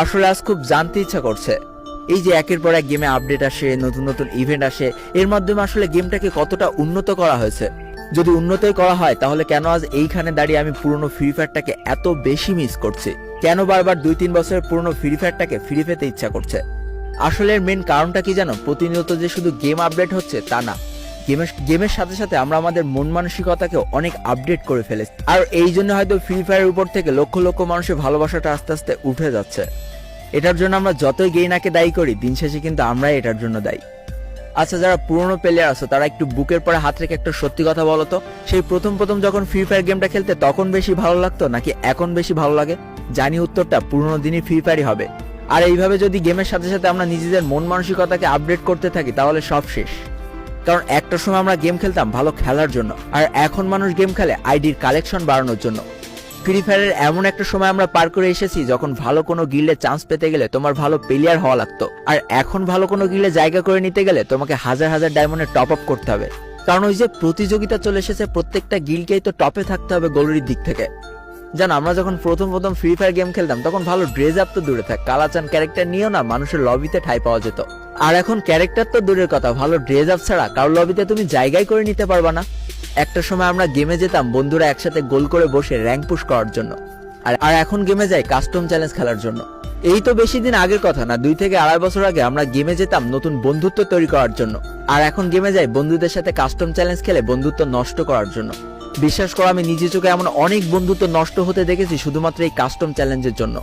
আসলে আজ খুব জানতে ইচ্ছা করছে, এই যে একের পর এক গেমে আপডেট আসে, নতুন নতুন ইভেন্ট আসে, এর মাধ্যমে আসলে গেমটাকে কতটা উন্নত করা হয়েছে। যদি উন্নতই করা হয় তাহলে কেন আজ এইখানে দাঁড়িয়ে আমি পুরনো ফ্রি ফায়ারটাকে এত বেশি মিস করছি? কেন বারবার 2-3 বছরের পুরনো ফ্রি ফায়ারটাকে ফিরে পেতে ইচ্ছা করছে? আসলে এর মেন কারণটা কি জানো? প্রতিনিয়ত যে শুধু গেম আপডেট হচ্ছে তা না, গেমের সাথে সাথে আমরা আমাদের মন মানসিকতাকে অনেক আপডেট করে ফেলেছি। আর এই জন্য হয়তো ফ্রি ফায়ারের উপর থেকে লক্ষ লক্ষ মানুষের ভালোবাসাটা আস্তে আস্তে উঠে যাচ্ছে। এটার জন্য আমরা যতই গেইনাকে দায়ী করি, দিন শেষে কিন্তু আমরাই এটার জন্য দায়ী। আচ্ছা, যারা পুরনো প্লেয়ার আছে তারা একটু বুকের পরে হাত রেখে একটা সত্যি কথা বলো তো, সেই প্রথম যখন ফ্রি ফায়ার গেমটা খেলতে তখন বেশি ভালো লাগতো নাকি এখন বেশি ভালো লাগে? জানি উত্তরটা পুরনো দিনই ফ্রি ফায়ারই হবে। আর এইভাবে যদি গেমের সাথে সাথে আমরা নিজেদের মন মানসিকতাকে আপডেট করতে থাকি তাহলে সব শেষ। কারণ একটা সময় আমরা গেম খেলতাম ভালো খেলার জন্য, আর এখন মানুষ গেম খেলে আইডির কালেকশন বাড়ানোর জন্য। ফ্রি ফায়ারের এমন একটা সময় আমরা পার করে এসেছি যখন ভালো কোনো গিল্ডে চান্স পেতে গেলে তোমার ভালো প্লেয়ার হওয়া লাগতো, আর এখন ভালো কোনো গিল্ডে জায়গা করে নিতে গেলে তোমাকে হাজার হাজার ডায়মন্ডে টপ আপ করতে হবে। কারণ ওই যে প্রতিযোগিতা চলে এসেছে, প্রত্যেকটা গিল্ডকেই তো টপে থাকতে হবে গোলরির দিক থেকে। জানো, আমরা যখন প্রথম ফ্রি ফায়ার গেম খেলতাম তখন ভালো ড্রেস আপ তো দূরে থাক, কালাচান ক্যারেক্টার নিয়েও না মানুষের লবিতে ঠাঁই পাওয়া যেত। আর এখন ক্যারেক্টার তো দূরের কথা, ভালো ড্রেস আপ ছাড়া কারোর লবিতে তুমি জায়গায় করে নিতে পারবা না। একটা সময় আমরা গেমে যেতাম বন্ধুরা একসাথে গোল করে বসে র্যাঙ্ক পুশ করার জন্য, আর এখন গেমে যাই কাস্টম চ্যালেঞ্জ খেলার জন্য। এই তো বেশি দিন আগের কথা না, 2 থেকে 2.5 বছর আগে আমরা গেমে যেতাম নতুন বন্ধুত্ব তৈরি করার জন্য, আর এখন গেমে যাই বন্ধুদের সাথে কাস্টম চ্যালেঞ্জ খেলে বন্ধুত্ব নষ্ট করার জন্য। বিশ্বাস করো, আমি নিজে চোখে এমন অনেক বন্ধুত্ব নষ্ট হতে দেখেছি শুধুমাত্র এই কাস্টম চ্যালেঞ্জের জন্য।